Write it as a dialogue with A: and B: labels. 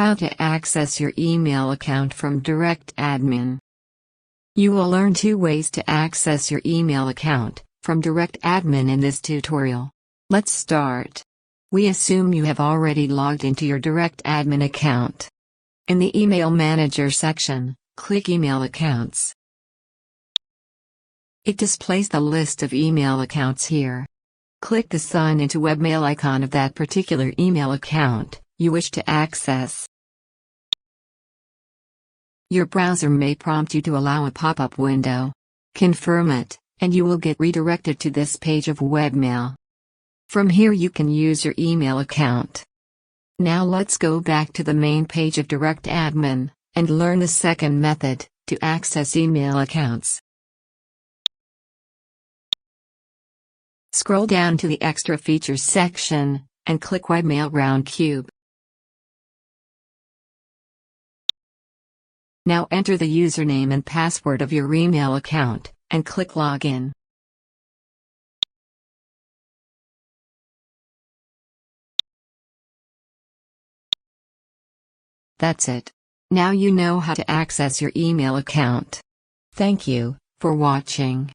A: How to access your email account from DirectAdmin. You will learn 2 ways to access your email account from DirectAdmin in this tutorial. Let's start. We assume you have already logged into your DirectAdmin account. In the Email Manager section, click Email Accounts. It displays the list of email accounts here. Click the Sign into Webmail icon of that particular email account you wish to access. Your browser may prompt you to allow a pop-up window. Confirm it, and you will get redirected to this page of Webmail. From here you can use your email account. Now let's go back to the main page of DirectAdmin, and learn the second method, to access email accounts. Scroll down to the Extra Features section, and click Webmail Round Cube. Now enter the username and password of your email account, and click Login. That's it. Now you know how to access your email account. Thank you for watching.